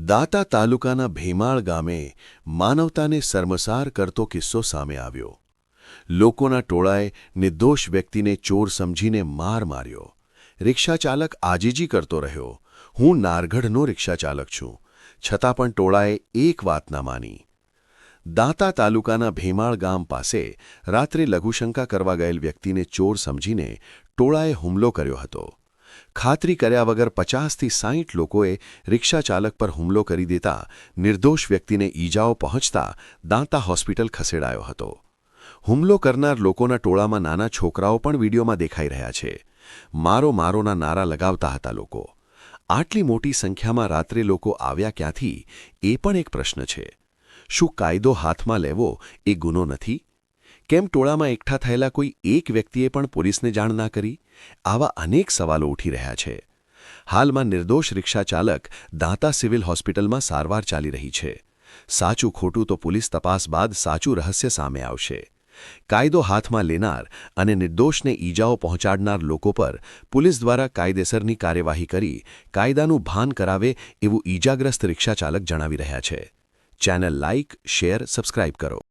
દાતા તાલુકાના ભેમાળ ગામે માનવતાને શર્મસાર કરતો કિસ્સો સામે આવ્યો. લોકોના ટોળાએ નિર્દોષ વ્યક્તિને ચોર સમજીને માર માર્યો. રિક્ષાચાલક આજીજી કરતો રહ્યો. હું નારગઢનો રિક્ષાચાલક છું, છતાં પણ ટોળાએ એક વાત ના માની. દાતા તાલુકાના ભેમાળ ગામ પાસે રાત્રે લઘુશંકા કરવા ગયેલ વ્યક્તિને ચોર સમજીને ટોળાએ હુમલો કર્યો હતો. ખાતરી કર્યા વગર 50થી 60 લોકોએ રિક્ષાચાલક પર હુમલો કરી દેતા નિર્દોષ વ્યક્તિને ઈજાઓ પહોંચતા દાંતા હોસ્પિટલ ખસેડાયો હતો. હુમલો કરનાર લોકોના ટોળામાં નાના છોકરાઓ પણ વિડીયોમાં દેખાઈ રહ્યા છે. મારો મારોના નારા લગાવતા હતા લોકો. આટલી મોટી સંખ્યામાં રાત્રે લોકો આવ્યા ક્યાંથી, એ પણ એક પ્રશ્ન છે. શું કાયદો હાથમાં લેવો એ ગુનો નથી? કેમ ટોળામાં એકઠા થયેલા કોઈ એક વ્યક્તિએ પણ પોલીસને જાણ ના કરી? આવા અનેક સવાલો ઉઠી રહ્યા છે. હાલમાં નિર્દોષ રિક્ષાચાલક દાંતા સિવિલ હોસ્પિટલમાં સારવાર ચાલી રહી છે. સાચું ખોટું તો પોલીસ તપાસ બાદ સાચું રહસ્ય સામે આવશે. કાયદો હાથમાં લેનાર અને નિર્દોષને ઈજાઓ પહોંચાડનાર લોકો પર પોલીસ દ્વારા કાયદેસરની કાર્યવાહી કરી કાયદાનું ભાન કરાવે એવું ઈજાગ્રસ્ત રિક્ષાચાલક જણાવી રહ્યા છે. ચેનલ લાઇક, શેર, સબસ્ક્રાઇબ કરો.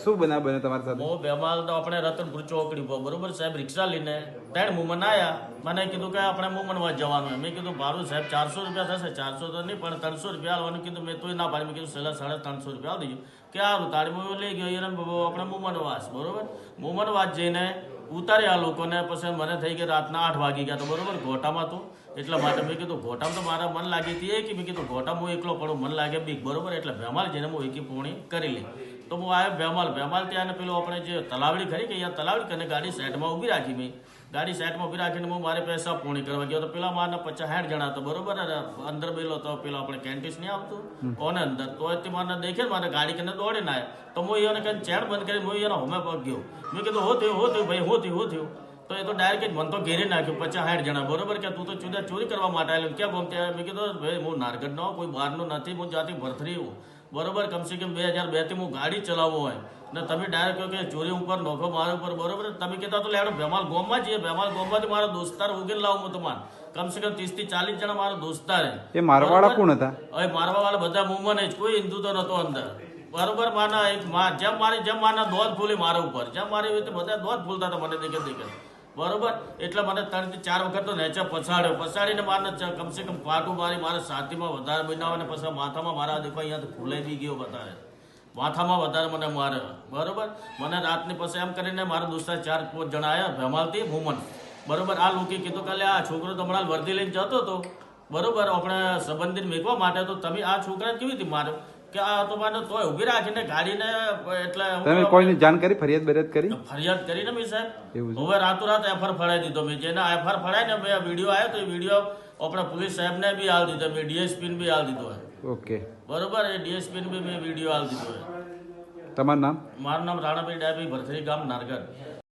શું બનાવ બને તમારી સાથે? હું બેમાલ તો આપણે રતનપુર ચોકડી પર બરોબર સાહેબ રિક્ષા લઈને 3 મુમન આવ્યા. મને કીધું કે આપણે મુમનવા જવાનું. મેં કીધું ભાડું સાહેબ 400 રૂપિયા થશે. 400 તો નહીં પણ 300 રૂપિયા આવવાનું કીધું. મેં તોય ના પાડી. મેં કીધું છેલ્લા 350 રૂપિયા આવી દીધું કે સારું તાળીમાં લઈ ગયો એને આપણે મુમનવાસ બરોબર. મુમનવાસ જઈને ઉતાર્યા આ લોકોને. પછી મને થઈ ગયા રાતના 8 વાગી ગયા તો બરોબર ઘોટામાં તો એટલા માટે મેં કીધું ઘોટામાં તો મારા મન લાગી હતી કે મેં કીધું ઘોટામાં હું એકલો પડું મન લાગે બીક બરોબર. એટલે ભેમાલ જઈને હું એકી પૂણી કરી લી. તો હું આવ્યો ભેમાલ ત્યાં પેલું આપણે જે તલાવડી ખરી કે અહીંયા તલાવડી કરીને ગાડી સાઈડમાં ઊભી રાખી. મેં ગાડી સાઈડમાં ઊભી રાખીને હું મારે પૈસા પૂણી કરવા ગયો તો પેલા મારના 50-60 જણા તો બરોબર. અંદર બેલો તો પેલા આપણે કેન્ટીસ નહીં આવતું કોને અંદર તો તે મારે દેખે મારે ગાડી કરીને દોડીને આવ્યા. તો હું એને કંઈ ચેડ બંધ કરી હું એના હોમે પગ ગયો. મેં કીધું હો થયું ભાઈ હો થયું. તો એ તો ડાયરેક્ટ મને તો ઘેરી નાખ્યું 50-60 જણા બરોબર. કે તું તો ચોરી કરવા માટે આવેલું ક્યાં બોમ ત્યાં? મેં કીધું ભાઈ હું નારગઢનો કોઈ બહારનો નથી, હું જાતિ ભરથરી હું બરોબર. કમસે કમ 2002થી હું ગાડી ચલાવવો હોય ને તમે ડાયરેક્ટ કહો કે ચોરી ઉપર નોખો મારા ઉપર બરોબર. તમે કહેતા તો લેડો ભેમાલ ગોમમાં જઈએ. ભેમાલ ગોમમાંથી મારા દોસ્તાર ઉગેલ લાવું હું તમારે કમસે કમ 30થી 40 જણા મારા દોસ્તાર. એ મારવાળા કોણ હતા? હવે મારવાવાળા બધા મુંબઈ જ, કોઈ હિન્દુ તો નતો અંદર બરોબર. માના એક જેમ માના દોધ ફૂલી મારા ઉપર જેમ મારી રીતે બધા દોધ ફૂલતા હતા મને દેખે બરોબર. એટલે મને 3 થી 4 વખત તો નેચે પછાડીને મારને કમસે કમ પાટું મારી મારા છાતીમાં વધારે બનાવે. પછી માથામાં મારા દેખો અહીંયાથી ફૂલાઈ બી ગયો વધારે માથામાં વધારે મને મારે બરોબર. મને રાતની પછી એમ કરીને મારા દોસ્તા 4-5 જણા આવ્યા ભેમાલથી મુમન બરોબર. આ લોકો કીધું કે આ છોકરો તો હમણાં વર્દી લઈને જતો હતો બરોબર આપણે સંબંધિત મેકવા માટે. તો તમે આ છોકરાને કેવી રીતે માર્યો? કે આ તો મને તોય ઊભી રાખીને ગાડીને એટલે તમે કોઈને જાણ કરી? ફરિયાદ કરી? ફરિયાદ કરીને મેં સાહેબ હવે રાતોરાત એફઆર ફળાઈ દીધો. મેં જેને એફઆર ફળાય ને મેં વિડીયો આવ્યો તો એ વિડીયો આપણે પોલીસ સાહેબને બી આલ દીધો. મેં ડીએસપીને બી આલ દીધો હોય. ઓકે બરોબર. એ ડીએસપીને બી મેં વિડીયો આલ દીધો હોય. તમારું નામ? મારું નામ રાણાભાઈ ડાયાભાઈ ભરથરી ગામ નારગઢ.